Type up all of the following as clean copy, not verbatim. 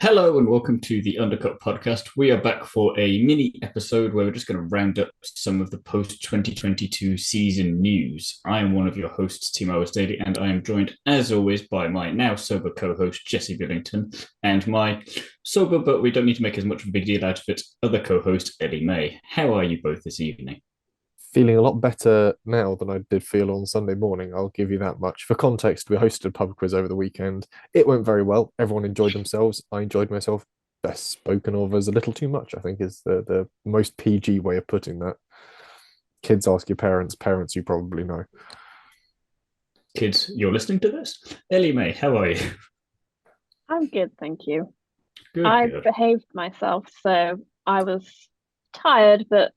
Hello and welcome to the Undercut podcast. We are back for a mini episode where we're just going to round up some of the post 2022 season news. I am one of your hosts, Thiemo, and I am joined, as always, by my now sober co host, Jesse Billington, and my sober, but we don't need to make as much of a big deal out of it, other co host, Ellie-May. How are you both this evening? Feeling a lot better now than I did feel on Sunday morning. I'll give you that much. For context, we hosted a pub quiz over the weekend. It went very well. Everyone enjoyed themselves. I enjoyed myself. Best spoken of as a little too much, I think, is the most PG way of putting that. Kids ask your parents, parents you probably know. Kids, you're listening to this? Ellie-May, how are you? I'm good, thank you. Good, I good. behaved myself, so I was tired, but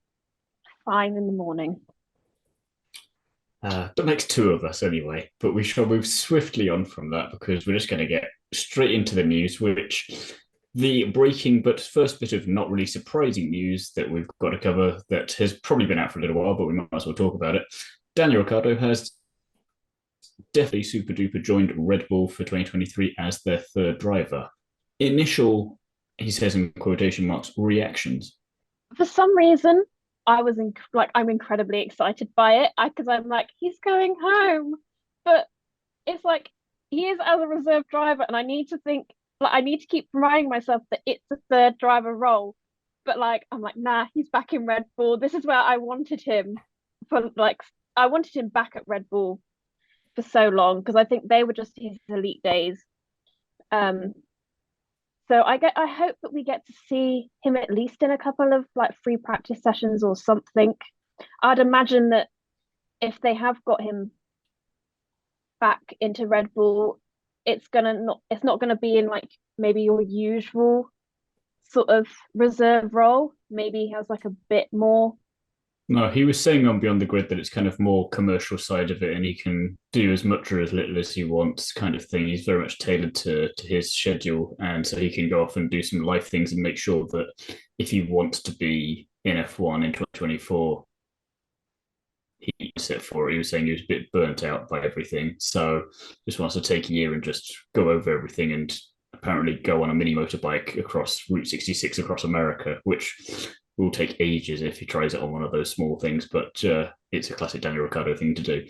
fine in the morning. That makes two of us anyway, but we shall move swiftly on from that because we're just going to get straight into the news, which the breaking but first bit of not really surprising news that we've got to cover that has probably been out for a little while, but we might as well talk about it. Daniel Ricciardo has definitely super duper joined Red Bull for 2023 as their third driver. Initial, he says in quotation marks, reactions. For some reason, I'm incredibly excited by it because I'm like, he's going home, but it's like he is as a reserve driver, and I need to think I need to keep reminding myself that it's a third driver role. But I'm like, nah, he's back in Red Bull. This is where I wanted him for I wanted him back at Red Bull for so long because I think they were just his elite days. Um, so I hope that we get to see him at least in a couple of free practice sessions or something. I'd imagine that if they have got him back into Red Bull, it's not gonna be in maybe your usual sort of reserve role. Maybe he has a bit more. No, he was saying on Beyond the Grid that it's kind of more commercial side of it, and he can do as much or as little as he wants, kind of thing. He's very much tailored to his schedule, and so he can go off and do some life things and make sure that if he wants to be in F1 in 2024, he's set for it. He was saying he was a bit burnt out by everything, so just wants to take a year and just go over everything and apparently go on a mini motorbike across Route 66 across America, which will take ages if he tries it on one of those small things, but it's a classic Daniel Ricciardo thing to do.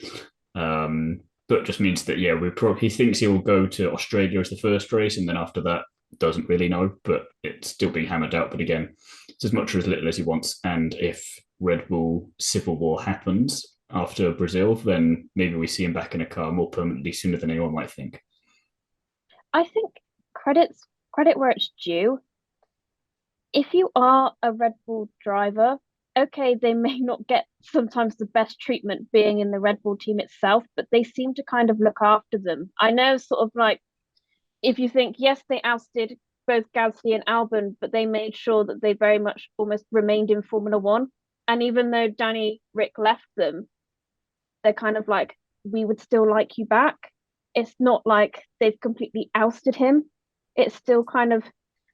But just means that, yeah, he thinks he'll go to Australia as the first race, and then after that, doesn't really know, but it's still being hammered out. But again, it's as much or as little as he wants. And if Red Bull Civil War happens after Brazil, then maybe we see him back in a car more permanently sooner than anyone might think. I think credit where it's due. If you are a Red Bull driver, okay, they may not get sometimes the best treatment being in the Red Bull team itself, but they seem to kind of look after them. I know, sort of if you think, yes, they ousted both Gasly and Albon, but they made sure that they very much almost remained in Formula One. And even though Danny Rick left them, they're kind of like, we would still like you back. It's not like they've completely ousted him. It's still kind of,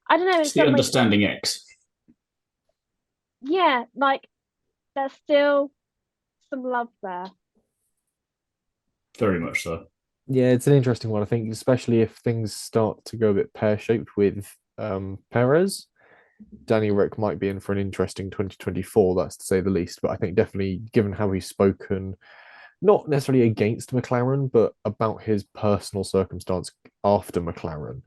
I don't know, in It's the some ways, understanding X. yeah, there's still some love there. Very much so. Yeah, it's an interesting one, I think, especially if things start to go a bit pear-shaped with Perez. Danny Rick might be in for an interesting 2024, that's to say the least. But I think definitely, given how he's spoken, not necessarily against McLaren, but about his personal circumstance after McLaren,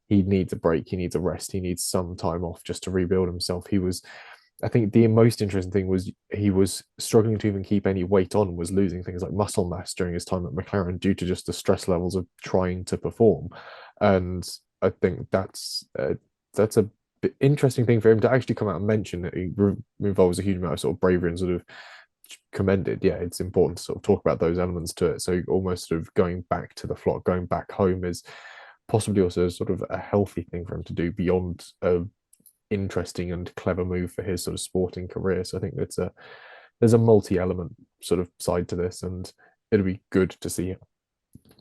he needs a break, he needs a rest, he needs some time off just to rebuild himself. I think the most interesting thing was he was struggling to even keep any weight on, was losing things like muscle mass during his time at McLaren due to just the stress levels of trying to perform. And I think that's a interesting thing for him to actually come out and mention that he involves a huge amount of sort of bravery and sort of commended. Yeah, it's important to sort of talk about those elements to it. So almost sort of going back to the flock, going back home is possibly also sort of a healthy thing for him to do beyond a interesting and clever move for his sort of sporting career. So I think there's a multi-element sort of side to this, and it'll be good to see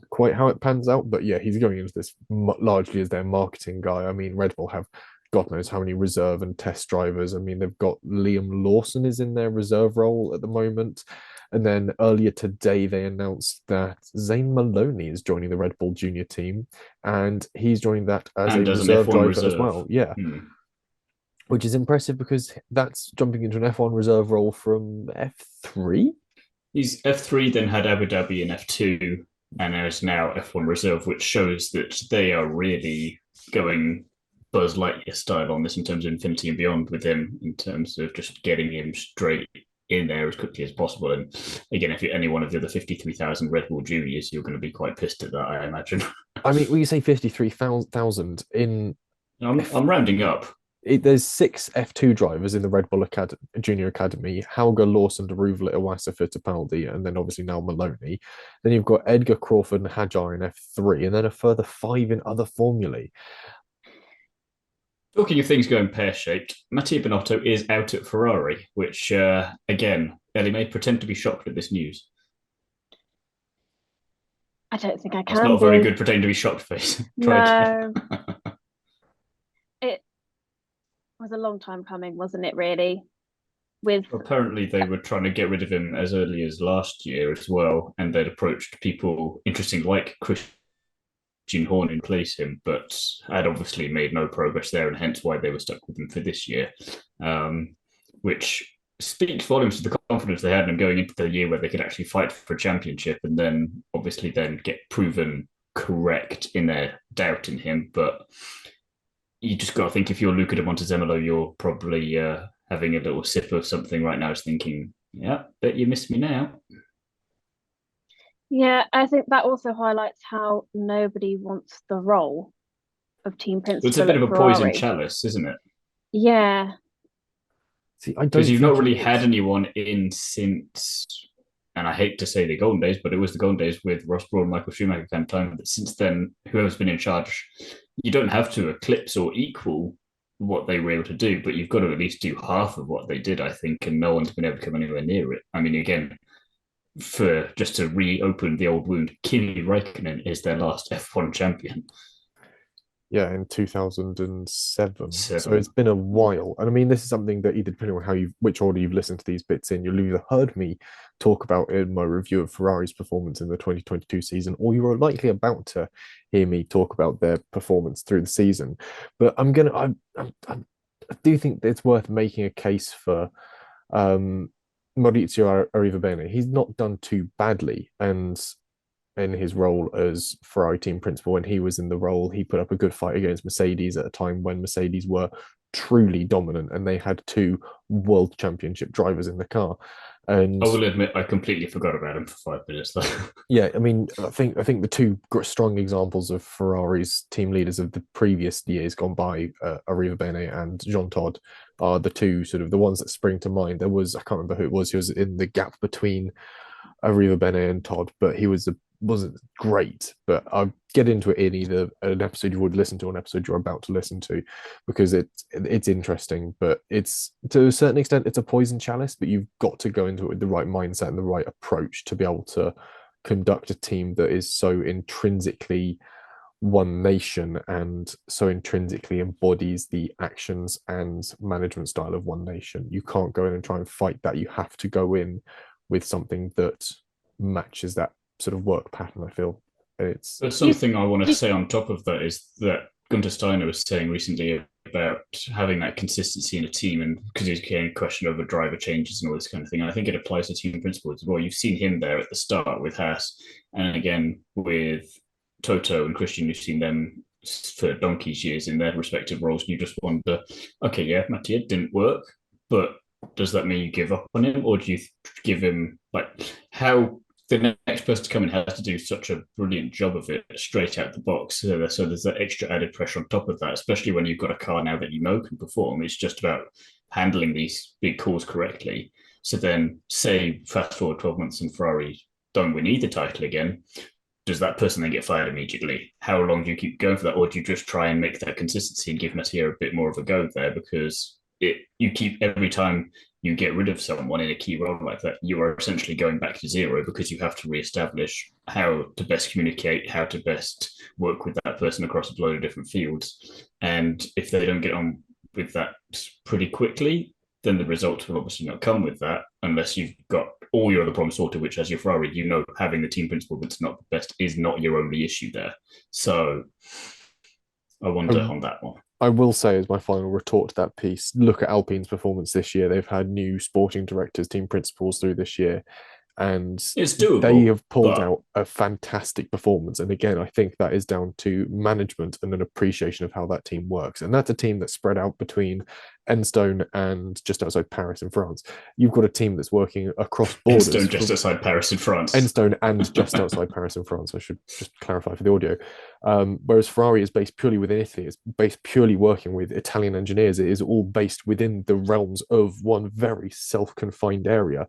quite how it pans out. But yeah, he's going into this largely as their marketing guy. I mean, Red Bull have God knows how many reserve and test drivers. I mean, they've got Liam Lawson is in their reserve role at the moment. And then earlier today, they announced that Zane Maloney is joining the Red Bull Junior team, and he's joining that as And a as an reserve F1 driver reserve. as well. Yeah. Hmm. Which is impressive because that's jumping into an F1 reserve role from F3. He's F3, then had Abu Dhabi in F2, and is now F1 reserve, which shows that they are really going Buzz Lightyear style on this in terms of Infinity and Beyond with him, in terms of just getting him straight in there as quickly as possible. And again, if you're any one of the other 53,000 Red Bull juniors, you're going to be quite pissed at that, I imagine. I mean, when you say 53,000 in... I'm rounding up. There's 6 F2 drivers in the Red Bull Junior Academy: Hauger, Lawson, Deruva, Iwasa, Fittipaldi, and then obviously now Maloney. Then you've got Edgar, Crawford, and Hajar in F3, and then a further 5 in other formulae. Talking of things going pear-shaped, Mattia Binotto is out at Ferrari, which, again, Ellie-May, pretend to be shocked at this news. I don't think I can. That's not a very good pretend to be shocked face. No. It was a long time coming, wasn't it, really? Apparently they were trying to get rid of him as early as last year as well, and they'd approached people interesting like Christian Horner in place him, but had obviously made no progress there, and hence why they were stuck with him for this year, which speaks volumes to the confidence they had in him going into the year where they could actually fight for a championship, and then obviously then get proven correct in their doubt in him. But you just got to think, if you're Luca de Montezemolo, you're probably having a little sip of something right now, is thinking, yeah, bet you missed me now. Yeah, I think that also highlights how nobody wants the role of team principal. It's a bit of a Ferrari. poison chalice, isn't it? Yeah. See, I don't, because you've not really had anyone in since, and I hate to say the golden days, but it was the golden days with Ross Brawn, Michael Schumacher kind of time. But since then, whoever's been in charge, you don't have to eclipse or equal what they were able to do, but you've got to at least do half of what they did, I think, and no one's been able to come anywhere near it. I mean, again, for just to reopen the old wound, Kimi Räikkönen is their last F1 champion. Yeah, in 2007. So it's been a while. And I mean, this is something that either, depending on which order you've listened to these bits in, you'll either heard me talk about in my review of Ferrari's performance in the 2022 season, or you are likely about to hear me talk about their performance through the season. But I do think it's worth making a case for Maurizio Arrivabene. He's not done too badly, and in his role as Ferrari team principal, when he was in the role, he put up a good fight against Mercedes at a time when Mercedes were truly dominant, and they had 2 world championship drivers in the car. And I will admit, I completely forgot about him for 5 minutes though. Yeah, I mean, I think the 2 strong examples of Ferrari's team leaders of the previous years gone by, Arrivabene and Jean Todt, are the 2 sort of the ones that spring to mind. There was, I can't remember who it was. He was in the gap between Arrivabene and Todt, but he wasn't great. But I'll get into it in either an episode you would listen to or an episode you're about to listen to, because it's interesting. But it's, to a certain extent, it's a poison chalice, but you've got to go into it with the right mindset and the right approach to be able to conduct a team that is so intrinsically one nation and so intrinsically embodies the actions and management style of one nation. You can't go in and try and fight that. You have to go in with something that matches that sort of work pattern, I feel. But something I want to say on top of that is that Gunter Steiner was saying recently about having that consistency in a team, and because he's getting questioned over driver changes and all this kind of thing. And I think it applies to team principals as well. You've seen him there at the start with Haas, and again with Toto and Christian, you've seen them for donkey's years in their respective roles. And you just wonder, okay, yeah, Mattia didn't work, but does that mean you give up on him, or do you give him, like, how the next person to come in has to do such a brilliant job of it straight out the box? So there's that extra added pressure on top of that, especially when you've got a car now that you know can perform. It's just about handling these big calls correctly. So then, say, fast forward 12 months and Ferrari don't win either title again, does that person then get fired immediately? How long do you keep going for that? Or do you just try and make that consistency and give Mattia a bit more of a go there? Because you keep, every time you get rid of someone in a key role like that, you are essentially going back to zero, because you have to reestablish how to best communicate, how to best work with that person across a load of different fields. And if they don't get on with that pretty quickly, then the results will obviously not come with that, unless you've got all your other problems sorted, which as your Ferrari, having the team principal that's not the best is not your only issue there. So I wonder on that one. I will say, as my final retort to that piece, look at Alpine's performance this year. They've had new sporting directors, team principals through this year, and it's doable, they have pulled out a fantastic performance. And again, I think that is down to management and an appreciation of how that team works. And that's a team that's spread out between Enstone and just outside Paris in France. You've got a team that's working across borders. Enstone just outside Paris in France. Enstone and just outside Paris in France. I should just clarify for the audio. Whereas Ferrari is based purely within Italy. It's based purely working with Italian engineers. It is all based within the realms of one very self-confined area.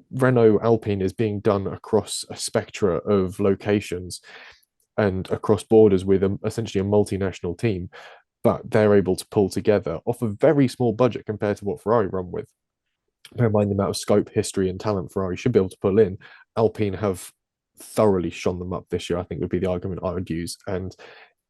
Renault Alpine is being done across a spectra of locations and across borders with essentially a multinational team, but they're able to pull together off a very small budget compared to what Ferrari run with. Bear in mind the amount of scope, history, and talent Ferrari should be able to pull in. Alpine have thoroughly shone them up this year, I think would be the argument I would use. And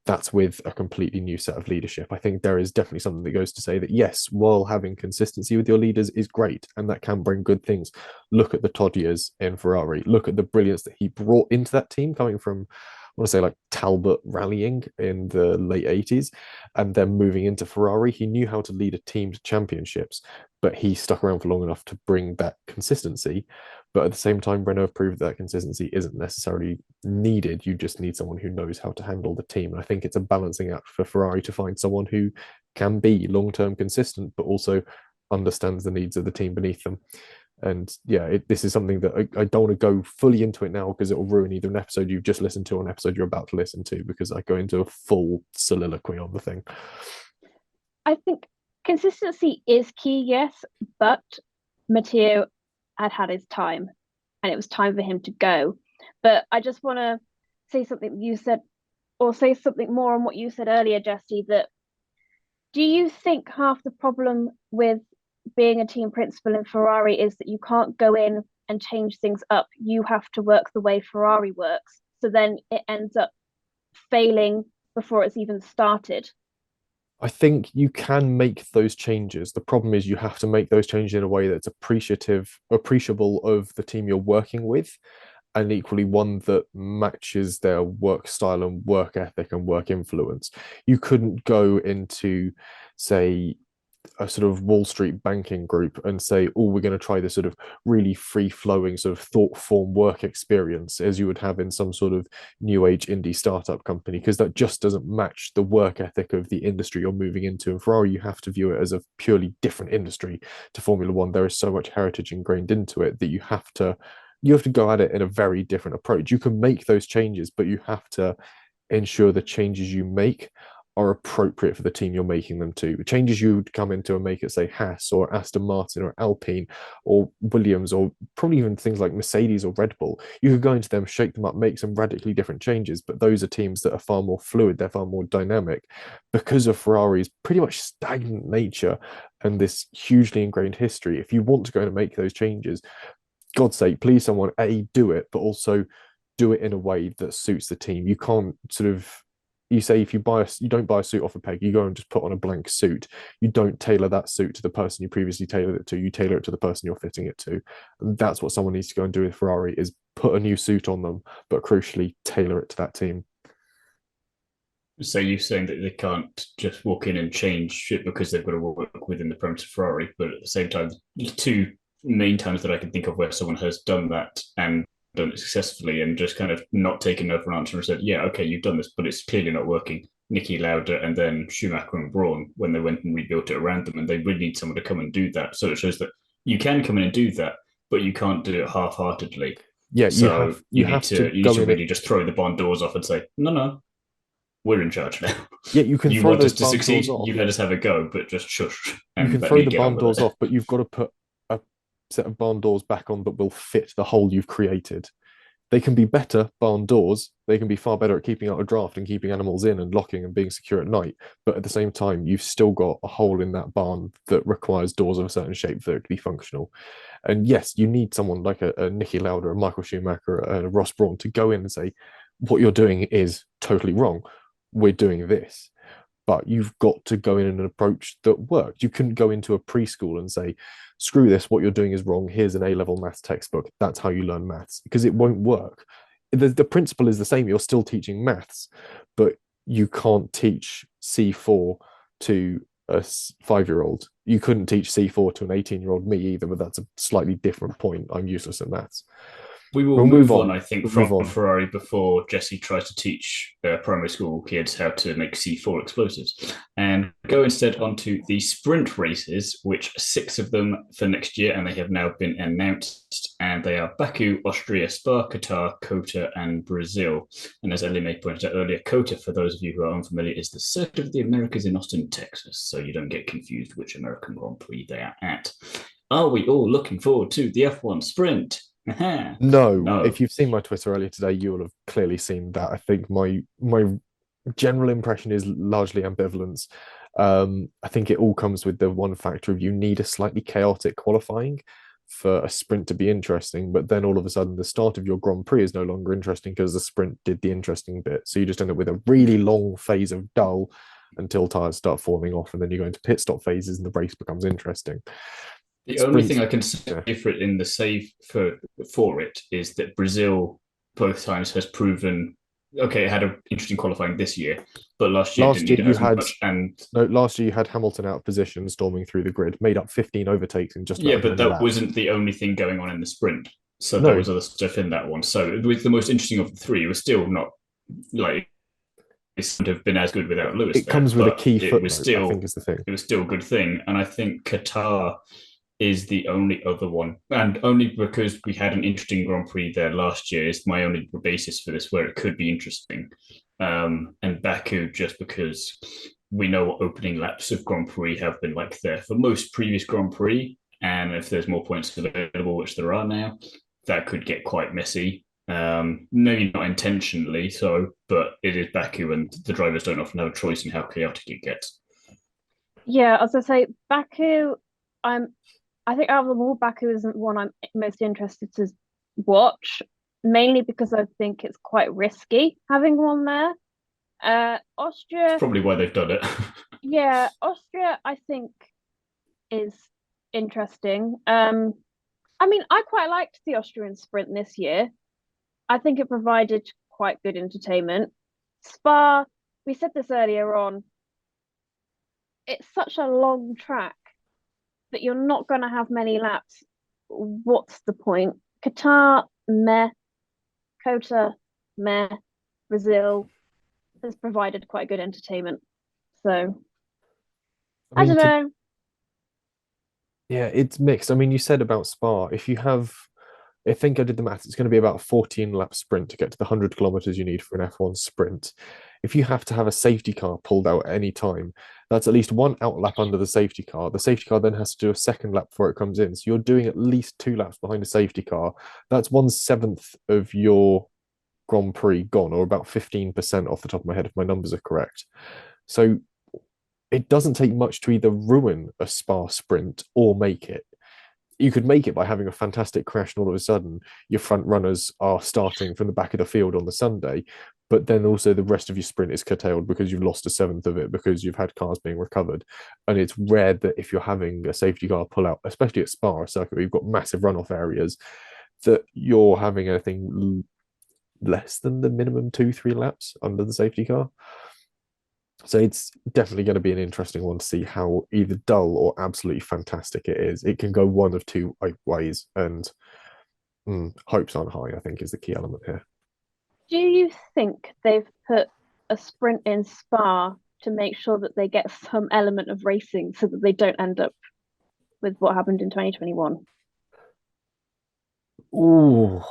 that's with a completely new set of leadership. I think there is definitely something that goes to say that, yes, while having consistency with your leaders is great, and that can bring good things. Look at the Todd years in Ferrari. Look at the brilliance that he brought into that team, coming from, I want to say, like Talbot rallying in the late 80s, and then moving into Ferrari. He knew how to lead a team to championships, but he stuck around for long enough to bring that consistency. But at the same time, Renault have proved that consistency isn't necessarily needed. You just need someone who knows how to handle the team. And I think it's a balancing act for Ferrari to find someone who can be long-term consistent, but also understands the needs of the team beneath them. And yeah, this is something that I don't want to go fully into it now because it will ruin either an episode you've just listened to or an episode you're about to listen to, because I go into a full soliloquy on the thing. I think consistency is key, yes, but Matteo had his time and it was time for him to go. But I just want to say something you said, or say something more on what you said earlier, Jesse, that do you think half the problem with being a team principal in Ferrari is that you can't go in and change things up? You have to work the way Ferrari works. So then it ends up failing before it's even started. I think you can make those changes. The problem is you have to make those changes in a way that's appreciable of the team you're working with, and equally one that matches their work style and work ethic and work influence. You couldn't go into, say, a sort of Wall Street banking group and say, oh, we're going to try this sort of really free-flowing sort of thought-form work experience as you would have in some sort of new age indie startup company, because that just doesn't match the work ethic of the industry you're moving into. And Ferrari, you have to view it as a purely different industry to Formula One. There is so much heritage ingrained into it that you have to go at it in a very different approach. You can make those changes, but you have to ensure the changes you make are appropriate for the team you're making them to. The changes you would come into and make it, say, Haas or Aston Martin or Alpine or Williams, or probably even things like Mercedes or Red Bull, you could go into them, shake them up, make some radically different changes. But those are teams that are far more fluid, they're far more dynamic. Because of Ferrari's pretty much stagnant nature and this hugely ingrained history, if you want to go and make those changes, God's sake, please someone, A, do it, but also do it in a way that suits the team. You can't sort of, you say if you don't buy a suit off a peg, you go and just put on a blank suit. You don't tailor that suit to the person you previously tailored it to. You tailor it to the person you're fitting it to. And that's what someone needs to go and do with Ferrari, is put a new suit on them, but crucially tailor it to that team. So you're saying that they can't just walk in and change it because they've got to work within the parameters of Ferrari, but at the same time, the two main times that I can think of where someone has done that and done it successfully and just kind of not taken no for an answer and said, yeah, okay, you've done this, but it's clearly not working. Niki Lauda and then Schumacher and Braun, when they went and rebuilt it around them, and they really need someone to come and do that. So it shows that you can come in and do that, but you can't do it half-heartedly. Yeah, so you need to really just throw the barn doors off and say, no, we're in charge now. Yeah, you can. You want us to succeed, you let us have a go, but just shush. You can throw the barn doors off, but you've got to put a set of barn doors back on that will fit the hole you've created. They can be better barn doors. They can be far better at keeping out a draft and keeping animals in and locking and being secure at night. But at the same time, you've still got a hole in that barn that requires doors of a certain shape for it to be functional. And yes, you need someone like a Niki Lauda, a Michael Schumacher, a Ross Brawn to go in and say, what you're doing is totally wrong. We're doing this. but you've got to go in an approach that works. You couldn't go into a preschool and say, screw this, what you're doing is wrong. Here's an A-level maths textbook. That's how you learn maths, because it won't work. The principle is the same. You're still teaching maths, but you can't teach C4 to a 5-year-old. You couldn't teach C4 to an 18-year-old me either, but that's a slightly different point. I'm useless at maths. We will We'll move on, I think, We'll from move on. Ferrari before Jesse tries to teach primary school kids how to make C4 explosives. And go instead onto the sprint races, which 6 of them for next year, and they have now been announced. And they are Baku, Austria, Spa, Qatar, Kota, and Brazil. And as Ellie-May pointed out earlier, Kota, for those of you who are unfamiliar, is the Circuit of the Americas in Austin, Texas. So you don't get confused which American Grand Prix they are at. Are we all looking forward to the F1 sprint? No. If you've seen my Twitter earlier today, you will have clearly seen that. I think my general impression is largely ambivalence. I think it all comes with the one factor of you need a slightly chaotic qualifying for a sprint to be interesting, but then all of a sudden the start of your Grand Prix is no longer interesting because the sprint did the interesting bit. So you just end up with a really long phase of dull until tires start falling off, and then you go into pit stop phases and the race becomes interesting. The only thing I can say for it in the save for it is that Brazil both times has proven okay. It had an interesting qualifying this year, but last year didn't need it as much. And no, last year you had Hamilton out of position, storming through the grid, made up 15 overtakes in just but that wasn't the only thing going on in the sprint. So there was other stuff in that one. So it was the most interesting of the three. It was still not like it would have been as good without Lewis. It comes with a key footnote, I think is the thing. It was still a good thing, and I think Qatar is the only other one, and only because we had an interesting Grand Prix there last year is my only basis for this, where it could be interesting. And Baku, just because we know what opening laps of Grand Prix have been like there for most previous Grand Prix, and if there's more points available, which there are now, that could get quite messy. Maybe not intentionally so, but it is Baku, and the drivers don't often have a choice in how chaotic it gets. Yeah, as I say, Baku, I think out of them all, Baku isn't one I'm most interested to watch, mainly because I think it's quite risky having one there. Austria... That's probably why they've done it. Yeah, Austria, I think, is interesting. I mean, I quite liked the Austrian sprint this year. I think it provided quite good entertainment. Spa, we said this earlier on, it's such a long track that you're not going to have many laps. What's the point? Qatar, meh. Kota, meh. Brazil has provided quite good entertainment. So, I don't know. Yeah, it's mixed. I mean, you said about Spa, if you have, I think I did the maths, it's going to be about a 14-lap sprint to get to the 100 kilometers you need for an F1 sprint. If you have to have a safety car pulled out at any time, that's at least one out lap under the safety car. The safety car then has to do a second lap before it comes in. So you're doing at least 2 laps behind a safety car. That's 1/7 of your Grand Prix gone, or about 15% off the top of my head, if my numbers are correct. So it doesn't take much to either ruin a Spa sprint or make it. You could make it by having a fantastic crash, and all of a sudden your front runners are starting from the back of the field on the Sunday, but then also the rest of your sprint is curtailed because you've lost 1/7 of it because you've had cars being recovered. And it's rare that if you're having a safety car pull out, especially at Spa, a circuit where you've got massive runoff areas, that you're having anything less than the minimum 2-3 laps under the safety car. So it's definitely going to be an interesting one to see how either dull or absolutely fantastic it is. It can go one of two ways, and hopes aren't high, I think, is the key element here. Do you think they've put a sprint in Spa to make sure that they get some element of racing so that they don't end up with what happened in 2021? Ooh,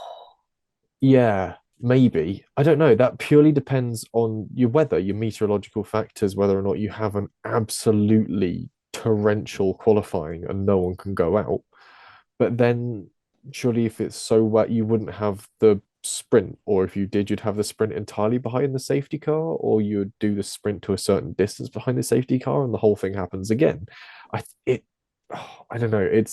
yeah, maybe. I don't know. That purely depends on your weather, your meteorological factors, whether or not you have an absolutely torrential qualifying and no one can go out. But then surely if it's so wet, you wouldn't have the sprint, or if you did, you'd have the sprint entirely behind the safety car, or you would do the sprint to a certain distance behind the safety car and the whole thing happens again. I don't know.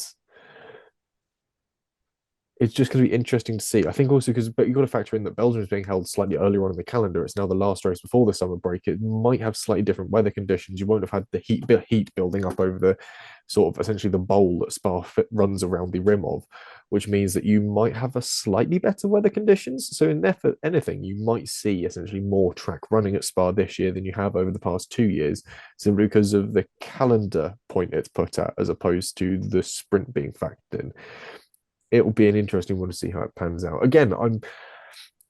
it's just going to be interesting to see. I think also because, but you've got to factor in that Belgium is being held slightly earlier on in the calendar. It's now the last race before the summer break. It might have slightly different weather conditions. You won't have had the heat building up over the sort of essentially the bowl that Spa runs around the rim of, which means that you might have a slightly better weather conditions. So in therefore anything, you might see essentially more track running at Spa this year than you have over the past 2 years, simply because of the calendar point it's put at, as opposed to the sprint being factored in. It will be an interesting one to see how it pans out. Again,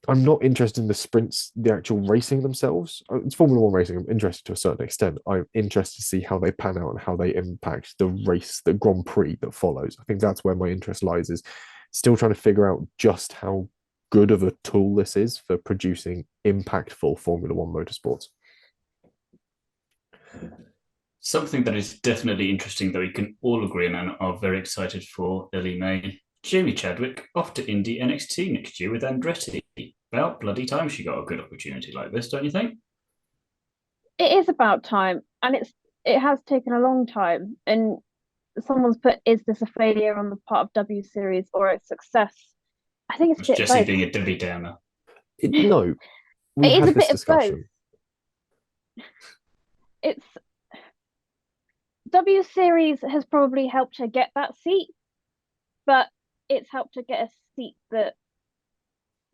I'm not interested in the sprints, the actual racing themselves. It's Formula One racing. I'm interested to a certain extent. I'm interested to see how they pan out and how they impact the race, the Grand Prix that follows. I think that's where my interest lies, is still trying to figure out just how good of a tool this is for producing impactful Formula One motorsports. Something that is definitely interesting that we can all agree on and are very excited for, Ellie-May. Jamie Chadwick off to Indy NXT next year with Andretti. About bloody time she got a good opportunity like this, don't you think? It is about time, and it has taken a long time. And someone's put, is this a failure on the part of W Series or a success? I think it's a bit Jesse both. being a Debbie Downer. No, we it had is a this bit discussion. of both. It's W Series has probably helped her get that seat, but it's helped her get a seat that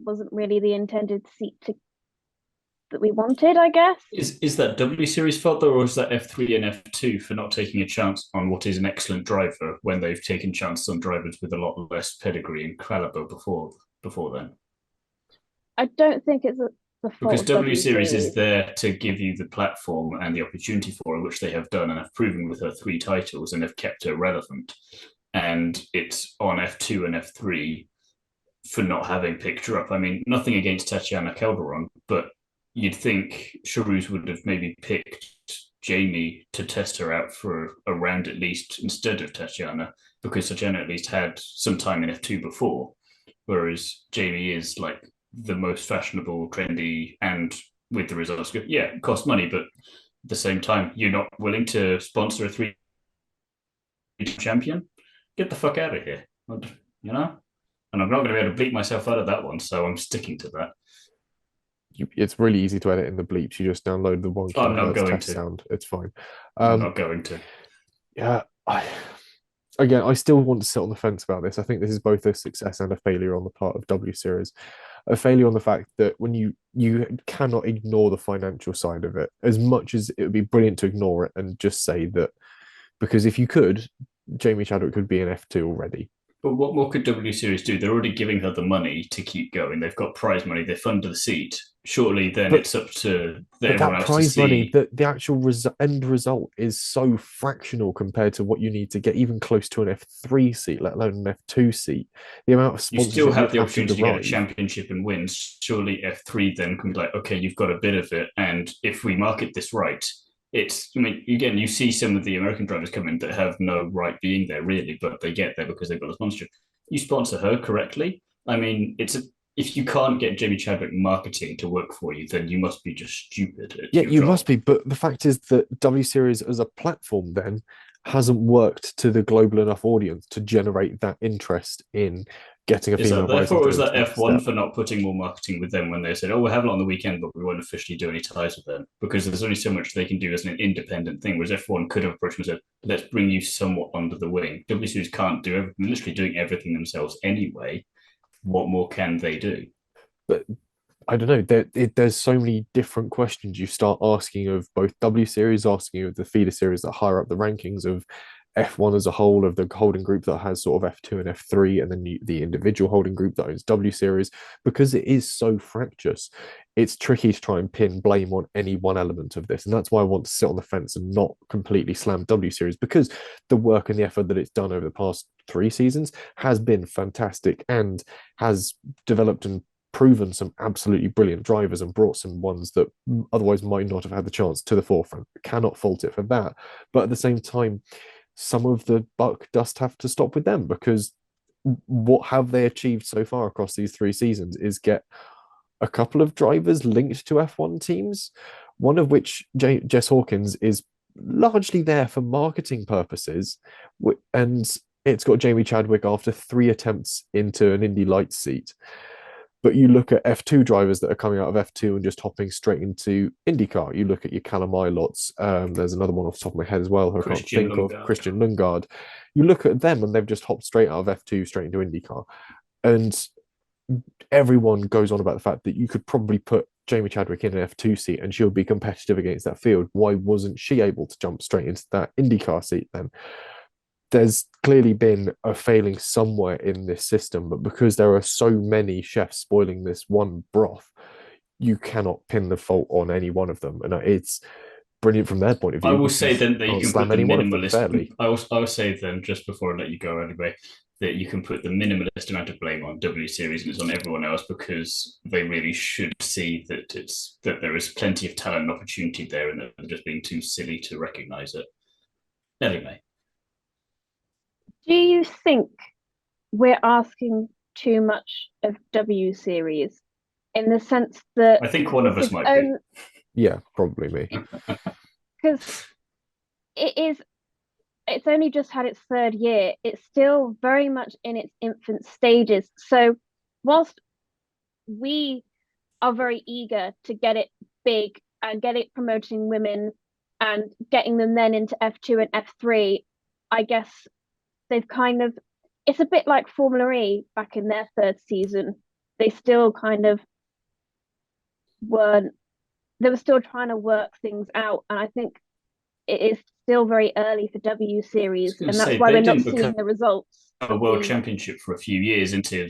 wasn't really the intended seat that we wanted, I guess. Is that W Series fault though, or is that F3 and F2 for not taking a chance on what is an excellent driver when they've taken chances on drivers with a lot less pedigree and caliber before then? I don't think it's the fault because of W Series is there to give you the platform and the opportunity for it, which they have done and have proven with her 3 titles and have kept her relevant. And it's on F2 and F3 for not having picked her up. I mean, nothing against Tatiana Calderon, but you'd think Charouz would have maybe picked Jamie to test her out for a round at least instead of Tatiana, because Tatiana at least had some time in F2 before, whereas Jamie is like the most fashionable, trendy, and with the results, yeah, it costs money, but at the same time, you're not willing to sponsor a 3 champion? Get the fuck out of here, you know? And I'm not going to be able to bleep myself out of that one, so I'm sticking to that. It's really easy to edit in the bleeps. You just download the one test sound. It's fine. I'm not going to. Yeah, I still want to sit on the fence about this. I think this is both a success and a failure on the part of W Series. A failure on the fact that when you cannot ignore the financial side of it, as much as it would be brilliant to ignore it and just say that, because if you could, Jamie Chadwick could be an F2 already. But what more could W Series do? They're already giving her the money to keep going. They've got prize money. They funded the seat. Surely then it's up to everyone else prize to see. Money, the actual end result is so fractional compared to what you need to get even close to an F3 seat, let alone an F2 seat. The amount of sponsorship you still have the opportunity to get get a championship and wins. Surely F3 then can be like, okay, you've got a bit of it, and if we market this right, it's. I mean, again, you see some of the American drivers come in that have no right being there really, but they get there because they've got a sponsorship. You sponsor her correctly. I mean, if you can't get Jamie Chadwick marketing to work for you, then you must be just stupid. Yeah, you must be. But the fact is that W Series as a platform then hasn't worked to the global enough audience to generate that interest in getting a female. Therefore, was that F1 for not putting more marketing with them when they said, "Oh, we'll have it on the weekend, but we won't officially do any ties with them," because there's only so much they can do as an independent thing. Whereas F1 could have approached and said, "Let's bring you somewhat under the wing." W Series can't do everything; literally doing everything themselves anyway. What more can they do? But I don't know. There's so many different questions you start asking of both W Series, asking of the feeder series that higher up the rankings, of F1 as a whole, of the holding group that has sort of F2 and F3, and then the individual holding group that owns W Series, because it is so fractious. It's tricky to try and pin blame on any one element of this. And that's why I want to sit on the fence and not completely slam W Series, because the work and the effort that it's done over the past 3 seasons has been fantastic and has developed and proven some absolutely brilliant drivers and brought some ones that otherwise might not have had the chance to the forefront. Cannot fault it for that. But at the same time, some of the buck does have to stop with them, because what have they achieved so far across these 3 seasons is get a couple of drivers linked to F1 teams, one of which, Jess Hawkins, is largely there for marketing purposes, and it's got Jamie Chadwick after 3 attempts into an Indy Lights seat. But you look at F2 drivers that are coming out of F2 and just hopping straight into IndyCar. You look at your Callum Ilots. There's another one off the top of my head as well who I can't think of, Christian Lundgaard. You look at them and they've just hopped straight out of F2 straight into IndyCar. And everyone goes on about the fact that you could probably put Jamie Chadwick in an F2 seat and she'll be competitive against that field. Why wasn't she able to jump straight into that IndyCar seat then? There's clearly been a failing somewhere in this system, but because there are so many chefs spoiling this one broth, you cannot pin the fault on any one of them. And it's brilliant from their point of view. I will say then that you can put the minimalist. I will say then, just before I let you go anyway, that you can put the minimalist amount of blame on W Series and it's on everyone else because they really should see that there is plenty of talent and opportunity there and that they're just being too silly to recognise it. Ellie-May. Do you think we're asking too much of W Series in the sense that I think one of us might be. Yeah, probably me. Because it's only just had its 3rd year. It's still very much in its infant stages. So whilst we are very eager to get it big and get it promoting women and getting them then into F2 and F3, I guess they've kind of, it's a bit like Formula E back in their 3rd season. They still kind of they were still trying to work things out. And I think it is still very early for W Series. And that's why we're not seeing the results. A world championship for a few years until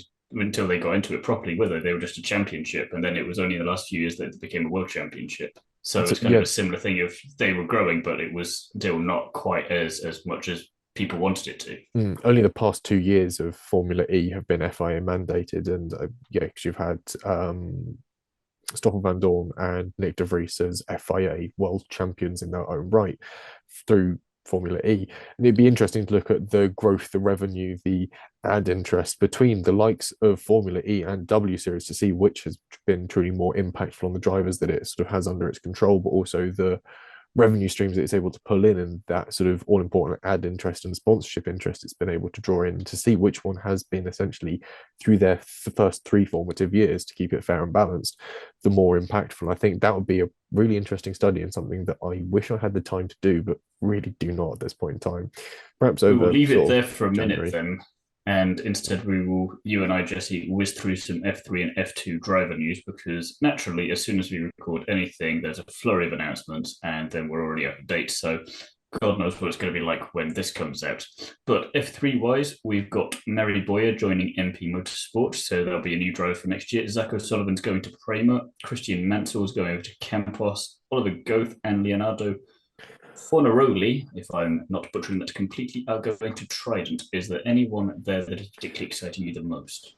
they got into it properly, whether they were just a championship. And then it was only in the last few years that it became a world championship. So it's kind of a similar thing of they were growing, but it was still not quite as much as people wanted it to. Only the past 2 years of Formula E have been FIA mandated, and because you've had Stoffel Van Dorn and Nick de Vries as FIA world champions in their own right through Formula E. And it'd be interesting to look at the growth, the revenue, the ad interest between the likes of Formula E and W Series to see which has been truly more impactful on the drivers that it sort of has under its control, but also the revenue streams that it's able to pull in and that sort of all-important ad interest and sponsorship interest it's been able to draw in to see which one has been essentially through their first 3 formative years to keep it fair and balanced, the more impactful. I think that would be a really interesting study and something that I wish I had the time to do, but really do not at this point in time. Perhaps over. We'll leave it there for a minute then. And instead, you and I, Jesse, whiz through some F3 and F2 driver news because naturally, as soon as we record anything, there's a flurry of announcements and then we're already up to date. So God knows what it's going to be like when this comes out. But F3-wise, we've got Mary Boyer joining MP Motorsport. So there'll be a new driver for next year. Zach O'Sullivan's going to Prema. Christian Mansell's going over to Campos. Oliver Goeth and Leonardo Fornaroli, if I'm not butchering that completely, are going to Trident. Is there anyone there that is particularly exciting you the most?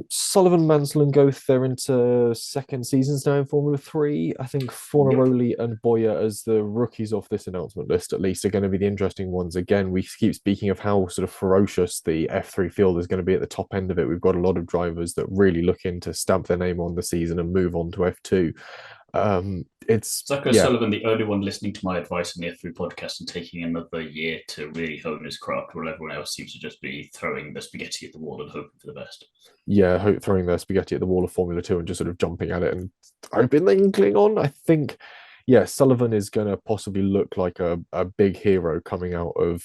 Sullivan, Mansell and Goeth, they're into 2nd seasons now in Formula 3. I think Fornaroli and Boyer as the rookies off this announcement list at least are going to be the interesting ones. Again, we keep speaking of how sort of ferocious the F3 field is going to be at the top end of it. We've got a lot of drivers that really looking to stamp their name on the season and move on to F2. It's Zach O'Sullivan, the only one listening to my advice on the F3 podcast and taking another year to really hone his craft, while everyone else seems to just be throwing the spaghetti at the wall and hoping for the best. Yeah, throwing their spaghetti at the wall of Formula 2 and just sort of jumping at it and hoping they can cling on. I think, Sullivan is going to possibly look like a big hero coming out of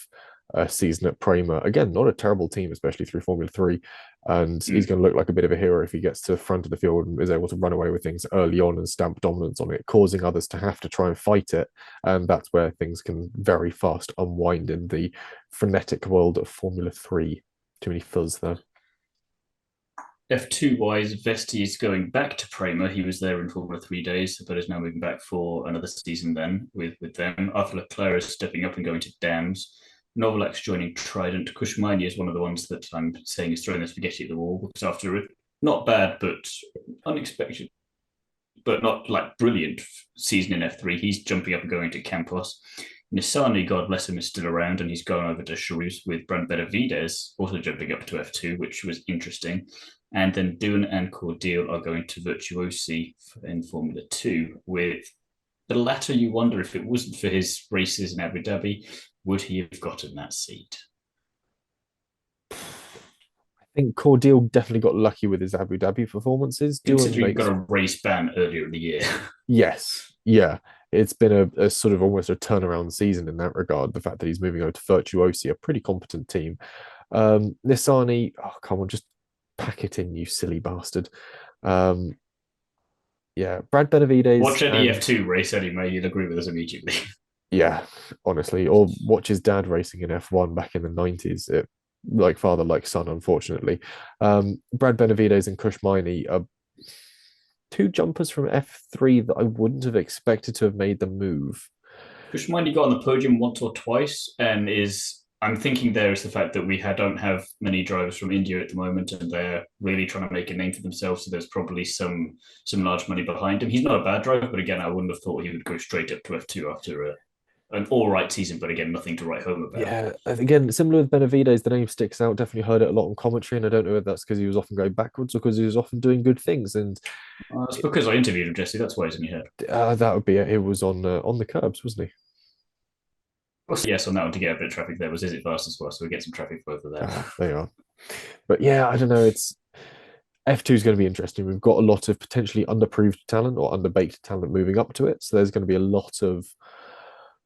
a season at Prema. Again, not a terrible team, especially through Formula 3. And he's going to look like a bit of a hero if he gets to the front of the field and is able to run away with things early on and stamp dominance on it, causing others to have to try and fight it. And that's where things can very fast unwind in the frenetic world of Formula 3. Too many fuzz there. F2-wise, Vesti is going back to Prema. He was there in Formula 3 days, but is now moving back for another season then with them. Arthur Leclerc is stepping up and going to Dams. Novalak's joining Trident. Kushmani is one of the ones that I'm saying is throwing the spaghetti at the wall because after a not bad but unexpected, but not like brilliant season in F3, he's jumping up and going to Campos. Nissani, God bless him, is still around and he's going over to Charus with Brent Benavides also jumping up to F2, which was interesting. And then Dune and Cordial are going to Virtuosi in Formula 2 with the latter. You wonder if it wasn't for his races in Abu Dhabi, would he have gotten that seat? think Cordeal definitely got lucky with his Abu Dhabi performances. Considering he got a race ban earlier in the year. Yes, yeah. It's been a sort of almost a turnaround season in that regard. The fact that he's moving over to Virtuosi, a pretty competent team. Nissani, oh come on, just pack it in, you silly bastard. Yeah, Brad Benavides. Watch an EF2 race, Ellie-May, you'll agree with us immediately. Yeah, honestly, or watch his dad racing in F1 back in the 90s. Like father, like son, unfortunately. Brad Benavides and Kush Miney are two jumpers from F3 that I wouldn't have expected to have made the move. Kushmani got on the podium once or twice, and I'm thinking there is the fact that don't have many drivers from India at the moment, and they're really trying to make a name for themselves. So there's probably some large money behind him. He's not a bad driver, but again, I wouldn't have thought he would go straight up to F2 after an all right season, but again, nothing to write home about. Yeah, again, similar with Benavides, the name sticks out. Definitely heard it a lot on commentary, and I don't know if that's because he was often going backwards or because he was often doing good things. And it's because I interviewed him, Jesse. That's why he's in your head. That would be it. It was on the curbs, wasn't he? Yes, on that one to get a bit of traffic there was Is It Fast as well, so we get some traffic both of there. They are. But yeah, I don't know. It's F2 is going to be interesting. We've got a lot of potentially underproved talent or underbaked talent moving up to it. So there's going to be a lot of,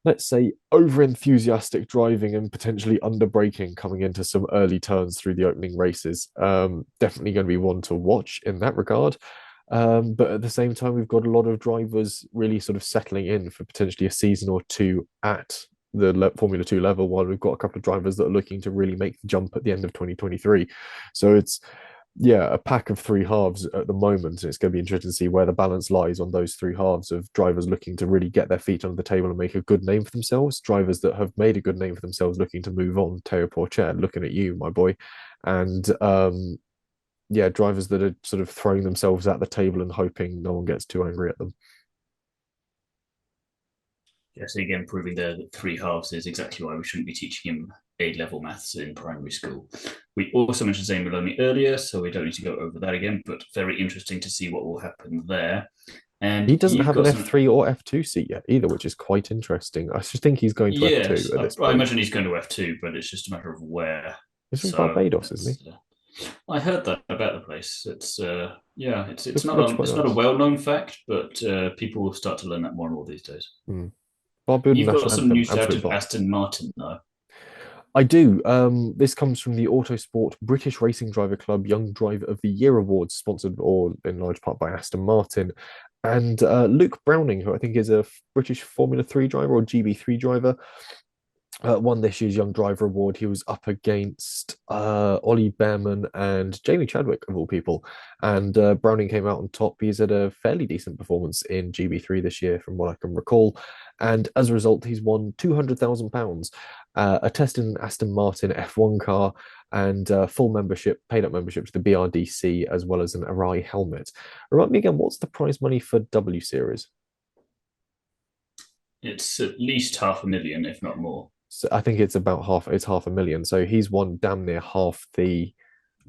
let's say, over-enthusiastic driving and potentially under-braking coming into some early turns through the opening races. Definitely going to be one to watch in that regard. But at the same time, we've got a lot of drivers really sort of settling in for potentially a season or two at the Formula 2 level, while we've got a couple of drivers that are looking to really make the jump at the end of 2023. So it's, yeah, a pack of three halves at the moment. And it's going to be interesting to see where the balance lies on those three halves of drivers looking to really get their feet under the table and make a good name for themselves. Drivers that have made a good name for themselves looking to move on. Teo Porcher, looking at you, my boy. And yeah, drivers that are sort of throwing themselves at the table and hoping no one gets too angry at them. Yeah, so again, proving there that three halves is exactly why we shouldn't be teaching him A-level maths in primary school. We also mentioned Zane Maloney earlier, so we don't need to go over that again, but very interesting to see what will happen there. And he doesn't have an F3 or F2 seat yet either, which is quite interesting. I just think he's going to F2 at this point. I imagine he's going to F2, but it's just a matter of where. He's from Barbados, isn't he? I heard that about the place. It's it's not a well-known fact, but people will start to learn that more and more these days. You've got some news out of Aston Martin, though. I do. This comes from the Autosport British Racing Driver Club Young Driver of the Year Awards, sponsored or in large part by Aston Martin. And Luke Browning, who I think is a British Formula 3 driver or GB3 driver, won this year's Young Driver Award. He was up against Ollie Behrman and Jamie Chadwick, of all people. And Browning came out on top. He's had a fairly decent performance in GB3 this year, from what I can recall. And as a result, he's won £200,000, a test in an Aston Martin F1 car, and full membership, paid up membership to the BRDC, as well as an Arai helmet. Remind me again, what's the prize money for W Series? It's at least $500,000, if not more. So I think it's about $500,000. So he's won damn near half the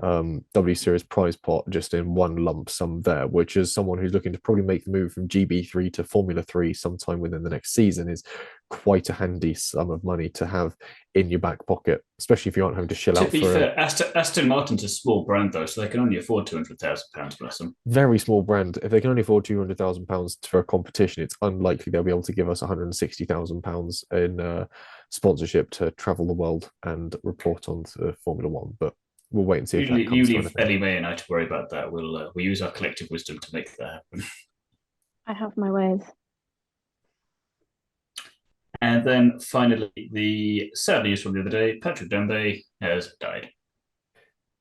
W Series prize pot just in one lump sum there, which is someone who's looking to probably make the move from GB3 to Formula 3 sometime within the next season is quite a handy sum of money to have in your back pocket, especially if you aren't having to shell out. To be fair, Aston Martin's a small brand though, so they can only afford £200,000, bless them. Very small brand. If they can only afford £200,000 for a competition, it's unlikely they'll be able to give us £160,000 in sponsorship to travel the world and report on to Formula One. But we'll wait and see if that comes. You leave Ellie-May and I to worry about that. We'll use our collective wisdom to make that happen. I have my ways. And then finally, the sad news from the other day: Patrick Dembay has died.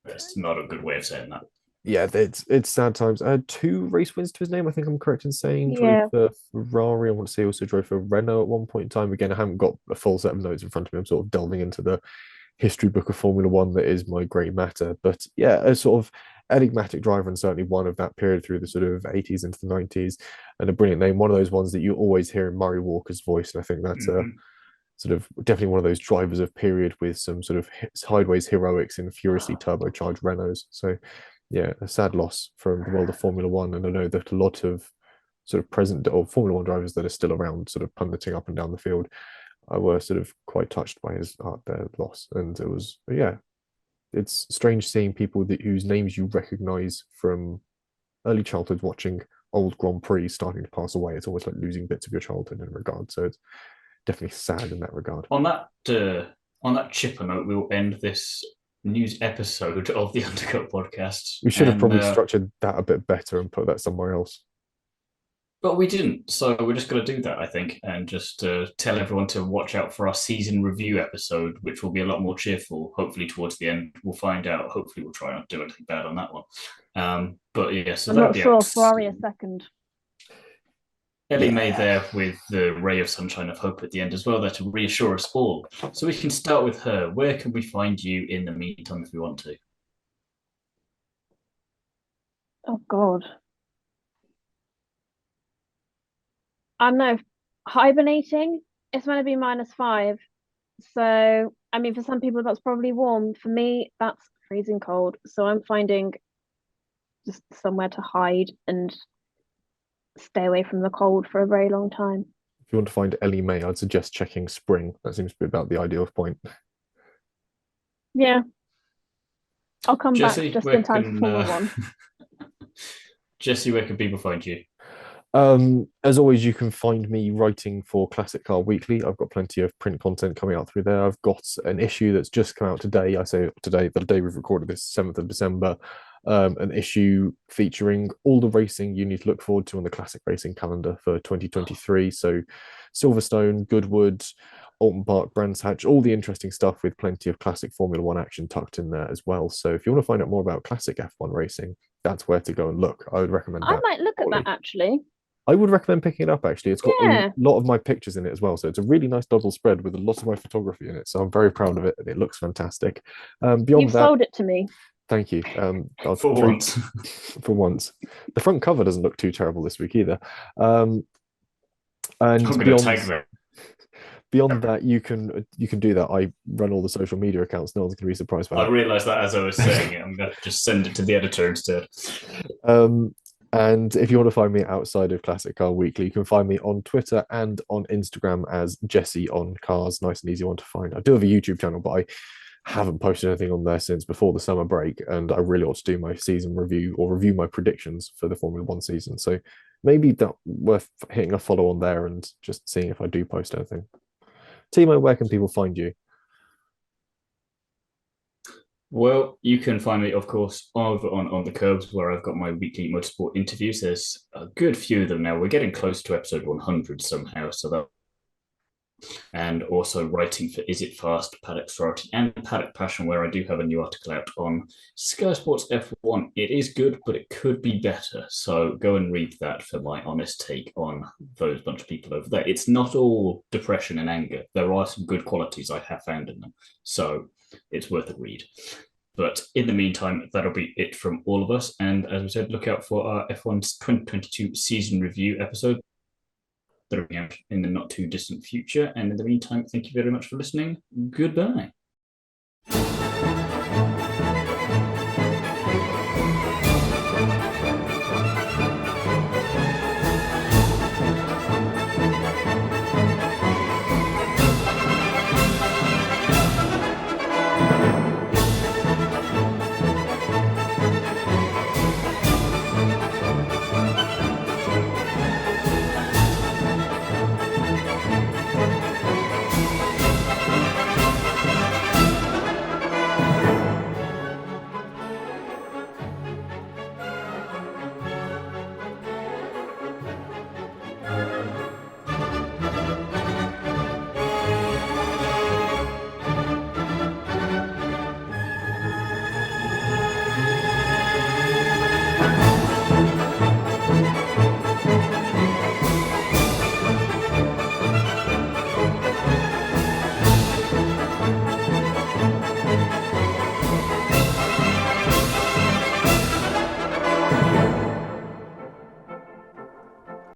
That's not a good way of saying that. Yeah, it's sad times. 2 race wins to his name. I think I'm correct in saying. Yeah. Drove for Ferrari. I want to say also drove for Renault at one point in time. Again, I haven't got a full set of notes in front of me. I'm sort of delving into the history book of Formula One that is my great matter. But yeah, a sort of enigmatic driver, and certainly one of that period through the sort of 80s into the 90s, and a brilliant name. One of those ones that you always hear in Murray Walker's voice, and I think that's sort of definitely one of those drivers of period with some sort of sideways heroics in furiously turbocharged Renaults. So yeah, a sad loss from the world of Formula One, and I know that a lot of sort of present or Formula One drivers that are still around, sort of punditing up and down the field, I were sort of quite touched by his their loss, and it was it's strange seeing people whose names you recognise from early childhood watching old Grand Prix starting to pass away. It's almost like losing bits of your childhood in regard. So it's definitely sad in that regard. On that chipper note, we'll end this news episode of the Undercut podcast. We should have probably structured that a bit better and put that somewhere else. But we didn't, so we're just going to do that, I think, and just tell everyone to watch out for our season review episode, which will be a lot more cheerful. Hopefully, towards the end, we'll find out. Hopefully, we'll try not to do anything bad on that one. But yeah, so I'm not sure. Ferrari a second. Ellie-May there with the ray of sunshine of hope at the end as well, there to reassure us all. So we can start with her. Where can we find you in the meantime if we want to? Oh God. I don't know. Hibernating is going to be -5. So, I mean, for some people, that's probably warm. For me, that's freezing cold. So I'm finding just somewhere to hide and stay away from the cold for a very long time. If you want to find Ellie-May, I'd suggest checking spring. That seems to be about the ideal point. Yeah. I'll come Jesse, back just in time for Formula 1. Jesse, where can people find you? As always, you can find me writing for Classic Car Weekly. I've got plenty of print content coming out through there. I've got an issue that's just come out today. I say today, the day we've recorded this, 7th of December. An issue featuring all the racing you need to look forward to on the classic racing calendar for 2023. So Silverstone, Goodwood, Alton Park, Brands Hatch, all the interesting stuff with plenty of classic Formula One action tucked in there as well. So if you want to find out more about classic F1 racing, that's where to go and look. I would recommend that. I might look at that actually. I would recommend picking it up actually. It's got a lot of my pictures in it as well. So it's a really nice double spread with a lot of my photography in it. So I'm very proud of it and it looks fantastic. Beyond You've that, sold it to me. Thank you. For once. For once. The front cover doesn't look too terrible this week either. And beyond that, you can do that. I run all the social media accounts. No one's going to be surprised by that. I realised that as I was saying it. I'm going to just send it to the editor instead. And if you want to find me outside of Classic Car Weekly, you can find me on Twitter and on Instagram as Jesse on Cars. Nice and easy one to find. I do have a YouTube channel, but I haven't posted anything on there since before the summer break, and I really ought to do my season review or review my predictions for the Formula One season. So maybe that's worth hitting a follow on there and just seeing if I do post anything. Thiemo, where can people find you? Well, you can find me, of course, over on The Curbs, where I've got my weekly motorsport interviews. There's a good few of them now. We're getting close to episode 100 somehow, so that. And also writing for Is It Fast, Paddock Sorority, and Paddock Passion, where I do have a new article out on Sky Sports F1. It is good, but it could be better. So go and read that for my honest take on those bunch of people over there. It's not all depression and anger. There are some good qualities I have found in them. So it's worth a read. But in the meantime, that'll be it from all of us. And as we said, look out for our F1's 2022 season review episode that'll be out in the not too distant future. And in the meantime, thank you very much for listening. Goodbye.